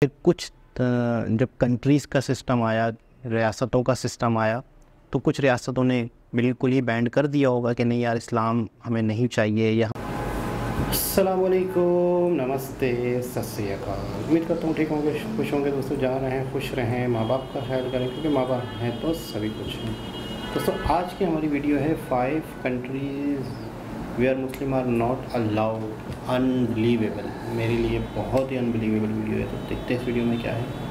फिर कुछ जब कंट्रीज़ का सिस्टम आया, रियासतों का सिस्टम आया, तो कुछ रियासतों ने बिल्कुल ही बैंड कर दिया होगा कि नहीं यार, इस्लाम हमें नहीं चाहिए। या अस्सलाम वालेकुम, नमस्ते, सत श्री अकाल। उम्मीद करता हूँ ठीक होंगे, खुश होंगे दोस्तों। जहाँ रहें खुश रहें, माँ बाप का ख्याल करें, क्योंकि माँ बाप हैं तो सभी कुछ हैं। दोस्तों आज की हमारी वीडियो है 5 countries where Muslim are not allowed. Unbelievable, मेरे लिए बहुत ही अनबिलीवेबल वीडियो है। तो देखते हैं इस वीडियो में क्या है।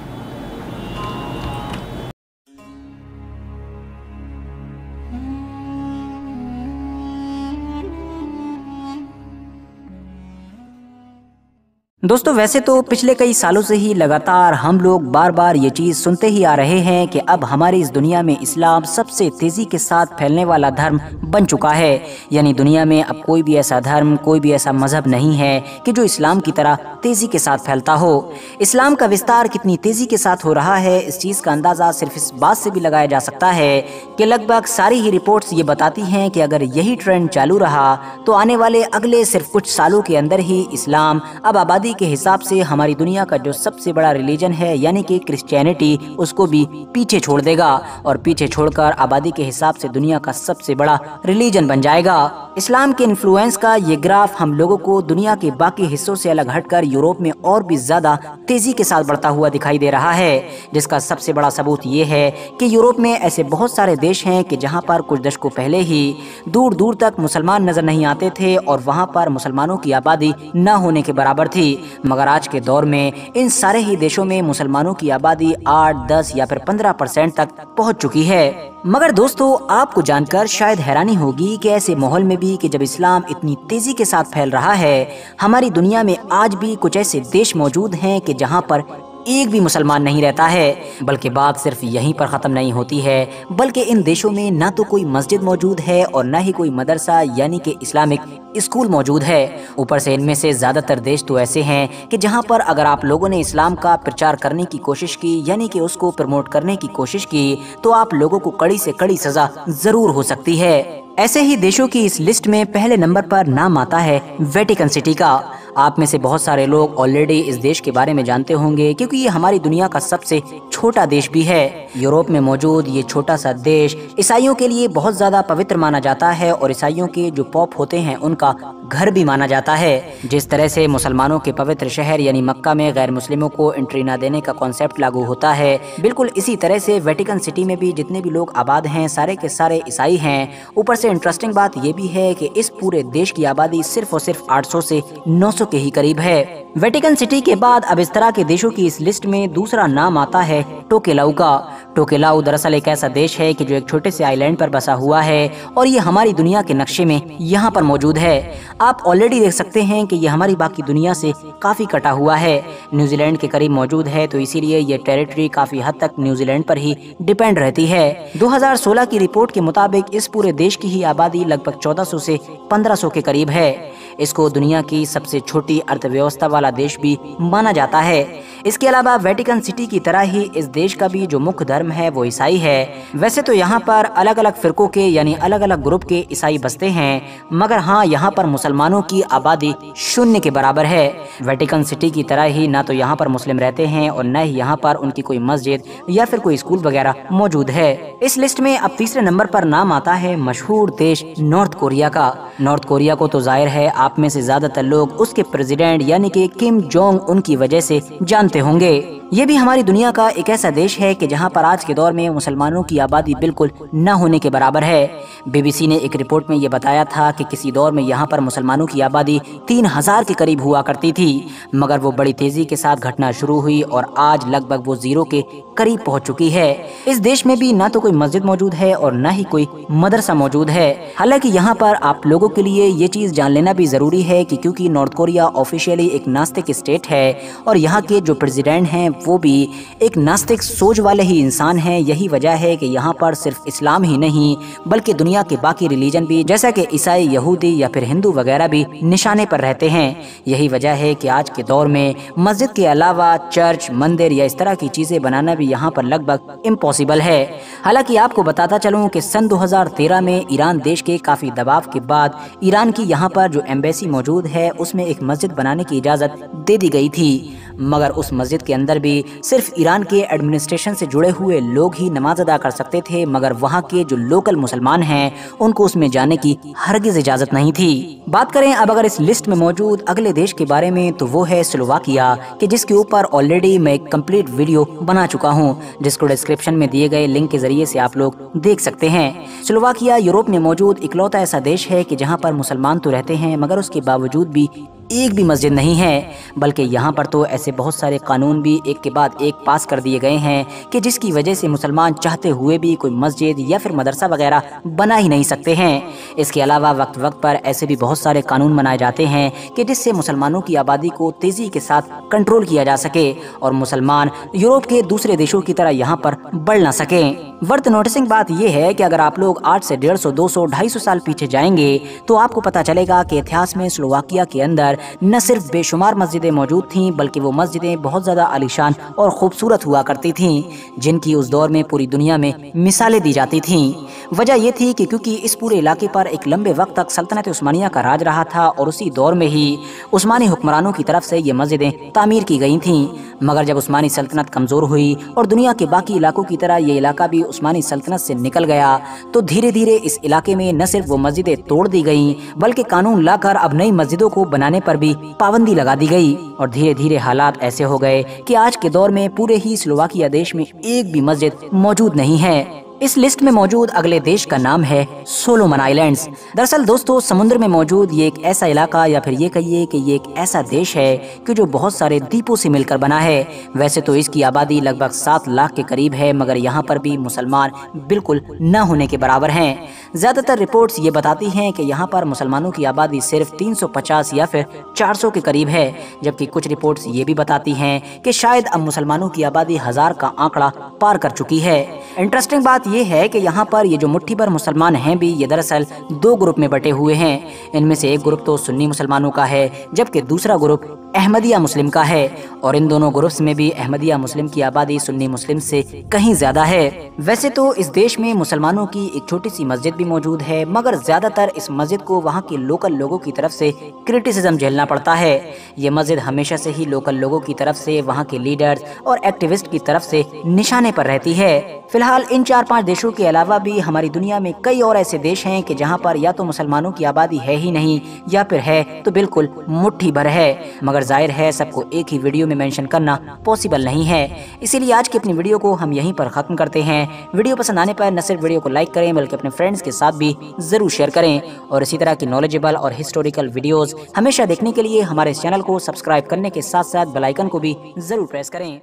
दोस्तों वैसे तो पिछले कई सालों से ही लगातार हम लोग बार बार ये चीज सुनते ही आ रहे हैं कि अब हमारी इस दुनिया में इस्लाम सबसे तेजी के साथ फैलने वाला धर्म बन चुका है। यानी दुनिया में अब कोई भी ऐसा धर्म, कोई भी ऐसा मजहब नहीं है कि जो इस्लाम की तरह तेजी के साथ फैलता हो। इस्लाम का विस्तार कितनी तेजी के साथ हो रहा है, इस चीज का अंदाजा सिर्फ इस बात से भी लगाया जा सकता है कि लगभग सारी ही रिपोर्ट्स ये बताती हैं कि अगर यही ट्रेंड चालू रहा तो आने वाले अगले सिर्फ कुछ सालों के अंदर ही इस्लाम अब आबादी के हिसाब से हमारी दुनिया का जो सबसे बड़ा रिलीजन है यानी कि क्रिश्चियनिटी, उसको भी पीछे छोड़ देगा और पीछे छोड़कर आबादी के हिसाब से दुनिया का सबसे बड़ा रिलीजन बन जाएगा। इस्लाम के इन्फ्लुएंस का ये ग्राफ हम लोगों को दुनिया के बाकी हिस्सों से अलग हटकर यूरोप में और भी ज्यादा तेजी के साथ बढ़ता हुआ दिखाई दे रहा है, जिसका सबसे बड़ा सबूत ये है कि यूरोप में ऐसे बहुत सारे देश हैं कि जहां पर कुछ दशकों पहले ही दूर दूर तक मुसलमान नजर नहीं आते थे और वहां पर मुसलमानों की आबादी न होने के बराबर थी। मगर आज के दौर में इन सारे ही देशों में मुसलमानों की आबादी 8, 10 या फिर 15% तक पहुंच चुकी है। मगर दोस्तों आपको जानकर शायद हैरानी होगी कि ऐसे माहौल में भी कि जब इस्लाम इतनी तेजी के साथ फैल रहा है, हमारी दुनिया में आज भी कुछ ऐसे देश मौजूद हैं कि जहां पर एक भी मुसलमान नहीं रहता है। बल्कि बात सिर्फ यहीं पर ख़त्म नहीं होती है, बल्कि इन देशों में ना तो कोई मस्जिद मौजूद है और ना ही कोई मदरसा यानी कि इस्लामिक स्कूल मौजूद है। ऊपर से इनमें से ज़्यादातर देश तो ऐसे हैं कि जहां पर अगर आप लोगों ने इस्लाम का प्रचार करने की कोशिश की यानी कि उसको प्रमोट करने की कोशिश की तो आप लोगों को कड़ी से कड़ी सज़ा ज़रूर हो सकती है। ऐसे ही देशों की इस लिस्ट में पहले नंबर पर नाम आता है वेटिकन सिटी का। आप में से बहुत सारे लोग ऑलरेडी इस देश के बारे में जानते होंगे क्योंकि ये हमारी दुनिया का सबसे छोटा देश भी है। यूरोप में मौजूद ये छोटा सा देश ईसाइयों के लिए बहुत ज्यादा पवित्र माना जाता है और ईसाइयों के जो पोप होते हैं उनका घर भी माना जाता है। जिस तरह से मुसलमानों के पवित्र शहर यानी मक्का में गैर मुस्लिमों को एंट्री न देने का कॉन्सेप्ट लागू होता है, बिल्कुल इसी तरह से वेटिकन सिटी में भी जितने भी लोग आबाद हैं सारे के सारे ईसाई हैं। ऊपर से इंटरेस्टिंग बात यह भी है कि इस पूरे देश की आबादी सिर्फ और सिर्फ 800 से 900 के ही करीब है। वेटिकन सिटी के बाद अब इस तरह के देशों की इस लिस्ट में दूसरा नाम आता है टोकेलाऊ का। टोकेलाऊ दरअसल एक ऐसा देश है कि जो एक छोटे से आइलैंड पर बसा हुआ है और ये हमारी दुनिया के नक्शे में यहाँ पर मौजूद है। आप ऑलरेडी देख सकते हैं कि ये हमारी बाकी दुनिया से काफी कटा हुआ है, न्यूजीलैंड के करीब मौजूद है, तो इसीलिए ये टेरिटरी काफी हद तक न्यूजीलैंड पर ही डिपेंड रहती है। 2016 की रिपोर्ट के मुताबिक इस पूरे देश की ही आबादी लगभग 1400 से 1500 के करीब है। इसको दुनिया की सबसे छोटी अर्थव्यवस्था वाला देश भी माना जाता है। इसके अलावा वेटिकन सिटी की तरह ही इस देश का भी जो मुख्य धर्म है वो ईसाई है। वैसे तो यहाँ पर अलग अलग फिरकों के यानी अलग अलग ग्रुप के ईसाई बसते हैं, मगर हाँ यहाँ पर मुसलमानों की आबादी 0 के बराबर है। वेटिकन सिटी की तरह ही ना तो यहाँ पर मुस्लिम रहते हैं और न ही यहाँ पर उनकी कोई मस्जिद या फिर कोई स्कूल वगैरह मौजूद है। इस लिस्ट में अब तीसरे नंबर पर नाम आता है मशहूर देश नॉर्थ कोरिया का। नॉर्थ कोरिया को तो जाहिर है आप में से ज्यादातर लोग उसके प्रेसिडेंट यानी कि किम जोंग उन की वजह से जानते होंगे। ये भी हमारी दुनिया का एक ऐसा देश है कि जहां पर आज के दौर में मुसलमानों की आबादी बिल्कुल न होने के बराबर है। बीबीसी ने एक रिपोर्ट में ये बताया था कि किसी दौर में यहाँ पर मुसलमानों की आबादी 3000 के करीब हुआ करती थी, मगर वो बड़ी तेजी के साथ घटना शुरू हुई और आज लगभग वो 0 के करीब पहुंच चुकी है। इस देश में भी ना तो कोई मस्जिद मौजूद है और न ही कोई मदरसा मौजूद है। हालांकि यहाँ पर आप लोगों के लिए ये चीज जान लेना भी जरूरी है कि क्योंकि नॉर्थ कोरिया ऑफिशियली एक नास्तिक स्टेट है और यहाँ के जो प्रेसिडेंट हैं वो भी एक नास्तिक सोच वाले ही इंसान हैं। यही वजह है कि यहाँ पर सिर्फ इस्लाम ही नहीं बल्कि दुनिया के बाकी रिलीजन भी जैसा कि ईसाई, यहूदी या फिर हिंदू वगैरह भी निशाने पर रहते हैं। यही वजह है कि आज के दौर में मस्जिद के अलावा चर्च, मंदिर या इस तरह की चीजें बनाना भी यहाँ पर लगभग इम्पॉसिबल है। हालांकि आपको बताता चलूं कि सन 2013 में ईरान देश के काफी दबाव के बाद ईरान की यहाँ पर जो एम्बेसी मौजूद है उसमें एक मस्जिद बनाने की इजाजत दे दी गई थी। मगर उस मस्जिद के अंदर भी सिर्फ ईरान के एडमिनिस्ट्रेशन से जुड़े हुए लोग ही नमाज अदा कर सकते थे, मगर वहाँ के जो लोकल मुसलमान हैं उनको उसमें जाने की हरगिज इजाज़त नहीं थी। बात करें अब अगर इस लिस्ट में मौजूद अगले देश के बारे में तो वो है स्लोवाकिया, कि जिसके ऊपर ऑलरेडी मैं एक कंप्लीट वीडियो बना चुका हूँ, जिसको डिस्क्रिप्शन में दिए गए लिंक के जरिए से आप लोग देख सकते हैं। स्लोवाकिया यूरोप में मौजूद इकलौता ऐसा देश है कि जहाँ पर मुसलमान तो रहते हैं मगर उसके बावजूद भी एक भी मस्जिद नहीं है, बल्कि यहाँ पर तो ऐसे बहुत सारे कानून भी एक के बाद एक पास कर दिए गए हैं कि जिसकी वजह से मुसलमान चाहते हुए भी कोई मस्जिद या फिर मदरसा वगैरह बना ही नहीं सकते हैं। इसके अलावा वक्त वक्त पर ऐसे भी बहुत सारे कानून बनाए जाते हैं कि जिससे मुसलमानों की आबादी को तेज़ी के साथ कंट्रोल किया जा सके और मुसलमान यूरोप के दूसरे देशों की तरह यहाँ पर बढ़ ना सकें। वर्थ नोटिसिंग बात यह है कि अगर आप लोग 8 से 150, 200, 250 साल पीछे जाएंगे तो आपको पता चलेगा कि इतिहास में स्लोवाकिया के अंदर न सिर्फ बेशुमार मस्जिदें मौजूद थीं, बल्कि वो मस्जिदें बहुत ज़्यादा आलीशान और खूबसूरत हुआ करती थीं, जिनकी उस दौर में पूरी दुनिया में मिसालें दी जाती थीं। वजह यह थी कि क्योंकि इस पूरे इलाके पर एक लंबे वक्त तक सल्तनत उस्मानिया का राज रहा था और उसी दौर में ही उस्मानी हुक्मरानों की तरफ से ये मस्जिदें तामीर की गई थीं। मगर जब उस्मानी सल्तनत कमज़ोर हुई और दुनिया के बाकी इलाकों की तरह ये इलाका भी उस्मानी सल्तनत से निकल गया, तो धीरे धीरे इस इलाके में न सिर्फ वो मस्जिदें तोड़ दी गईं, बल्कि कानून लाकर अब नई मस्जिदों को बनाने पर भी पाबंदी लगा दी गई। और धीरे धीरे हालात ऐसे हो गए कि आज के दौर में पूरे ही स्लोवाकिया देश में एक भी मस्जिद मौजूद नहीं है। इस लिस्ट में मौजूद अगले देश का नाम है सोलोमन आइलैंड्स। दरअसल दोस्तों, समुद्र में मौजूद ये एक ऐसा इलाका या फिर ये कहिए कि ये एक ऐसा देश है कि जो बहुत सारे द्वीपों से मिलकर बना है। वैसे तो इसकी आबादी लगभग 7 लाख के करीब है, मगर यहाँ पर भी मुसलमान बिल्कुल न होने के बराबर हैं। ज़्यादातर रिपोर्ट्स ये बताती हैं कि यहाँ पर मुसलमानों की आबादी सिर्फ 350 या फिर 400 के करीब है, जबकि कुछ रिपोर्ट्स ये भी बताती हैं कि शायद अब मुसलमानों की आबादी 1000 का आंकड़ा पार कर चुकी है। इंटरेस्टिंग बात ये है कि यहाँ पर ये जो मुट्ठी भर मुसलमान हैं भी, ये दरअसल 2 ग्रुप में बटे हुए हैं। इनमें से एक ग्रुप तो सुन्नी मुसलमानों का है, जबकि दूसरा ग्रुप अहमदिया मुस्लिम का है। और इन दोनों ग्रुप्स में भी अहमदिया मुस्लिम की आबादी सुन्नी मुस्लिम से कहीं ज्यादा है। वैसे तो इस देश में मुसलमानों की एक छोटी सी मस्जिद भी मौजूद है, मगर ज्यादातर इस मस्जिद को वहाँ के लोकल लोगों की तरफ से क्रिटिसिज्म झेलना पड़ता है। ये मस्जिद हमेशा से ही लोकल लोगों की तरफ से, वहाँ के लीडर्स और एक्टिविस्ट की तरफ से निशाने पर रहती है। फिलहाल इन 4-5 देशों के अलावा भी हमारी दुनिया में कई और ऐसे देश हैं कि जहाँ पर या तो मुसलमानों की आबादी है ही नहीं, या फिर है तो बिल्कुल मुट्ठी भर है। मगर जाहिर है सबको एक ही वीडियो में मेंशन करना पॉसिबल नहीं है, इसीलिए आज की अपनी वीडियो को हम यहीं पर खत्म करते हैं। वीडियो पसंद आने पर न सिर्फ वीडियो को लाइक करें बल्कि अपने फ्रेंड्स के साथ भी जरूर शेयर करें, और इसी तरह की नॉलेजेबल और हिस्टोरिकल वीडियोस हमेशा देखने के लिए हमारे इस चैनल को सब्सक्राइब करने के साथ साथ बेल आइकन को भी जरूर प्रेस करें।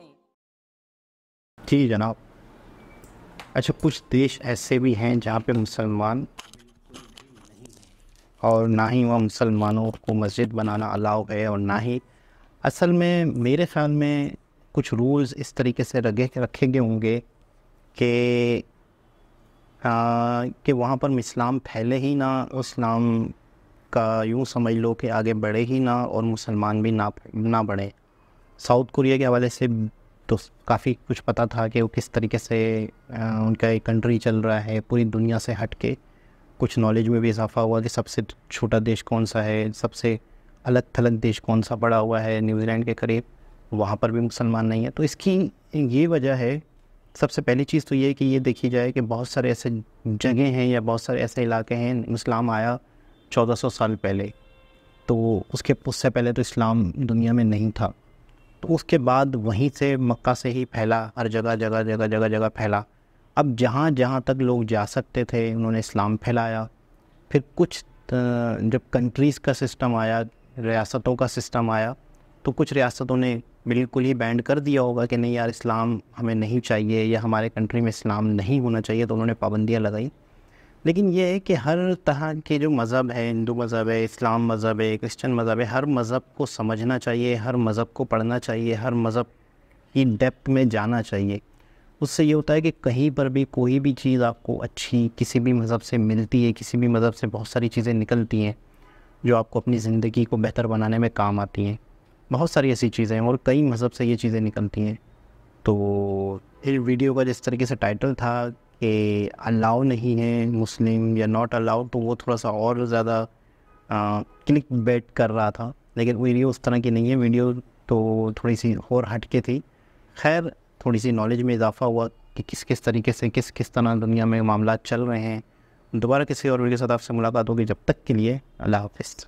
जी जनाब। अच्छा, कुछ देश ऐसे भी हैं जहाँ पे मुसलमान और ना ही वहाँ मुसलमानों को मस्जिद बनाना अलाउ है, और ना ही असल में मेरे ख्याल में कुछ रूल्स इस तरीके से रखे गए होंगे कि वहाँ पर इस्लाम फैले ही ना, इस्लाम का यूँ समझ लो कि आगे बढ़े ही ना, और मुसलमान भी ना बढ़े। साउथ कोरिया के हवाले से तो काफ़ी कुछ पता था कि वो किस तरीके से उनका एक कंट्री चल रहा है पूरी दुनिया से हट के। कुछ नॉलेज में भी इजाफा हुआ कि सबसे छोटा देश कौन सा है, सबसे अलग थलग देश कौन सा पड़ा हुआ है न्यूजीलैंड के करीब, वहाँ पर भी मुसलमान नहीं है। तो इसकी ये वजह है, सबसे पहली चीज़ तो ये है कि ये देखी जाए कि बहुत सारे ऐसे जगह हैं या बहुत सारे ऐसे इलाके हैं, इस्लाम आया 1400 साल पहले, तो उससे पहले तो इस्लाम दुनिया में नहीं था। तो उसके बाद वहीं से मक्का से ही फैला, हर जगह फैला। अब जहाँ तक लोग जा सकते थे उन्होंने इस्लाम फैलाया। फिर कुछ जब कंट्रीज़ का सिस्टम आया, रियासतों का सिस्टम आया, तो कुछ रियासतों ने बिल्कुल ही बैंड कर दिया होगा कि नहीं यार इस्लाम हमें नहीं चाहिए या हमारे कंट्री में इस्लाम नहीं होना चाहिए, तो उन्होंने पाबंदियाँ लगाई। लेकिन ये है कि हर तरह के जो मज़हब है, हिंदू मज़हब है, इस्लाम मज़हब है, क्रिश्चियन मज़हब है, हर मज़हब को समझना चाहिए, हर मज़हब को पढ़ना चाहिए, हर मज़हब की डेप्थ में जाना चाहिए। उससे ये होता है कि कहीं पर भी कोई भी चीज़ आपको अच्छी किसी भी मज़हब से मिलती है, किसी भी मज़हब से बहुत सारी चीज़ें निकलती हैं जो आपको अपनी ज़िंदगी को बेहतर बनाने में काम आती हैं। बहुत सारी ऐसी चीज़ें हैं और कई मज़हब से ये चीज़ें निकलती हैं। तो इस वीडियो का जिस तरीके से टाइटल था कि अलाउ नहीं है मुस्लिम या नॉट अलाउड, तो वो थोड़ा सा और ज़्यादा क्लिक बेट कर रहा था, लेकिन वीडियो उस तरह की नहीं है। वीडियो तो थोड़ी सी और हटके थी। खैर थोड़ी सी नॉलेज में इजाफा हुआ कि किस किस तरीके से किस तरह दुनिया में मामला चल रहे हैं। दोबारा किसी और वीडियो के साथ आपसे मुलाकात होगी, जब तक के लिए अल्लाह हाफ़िज़।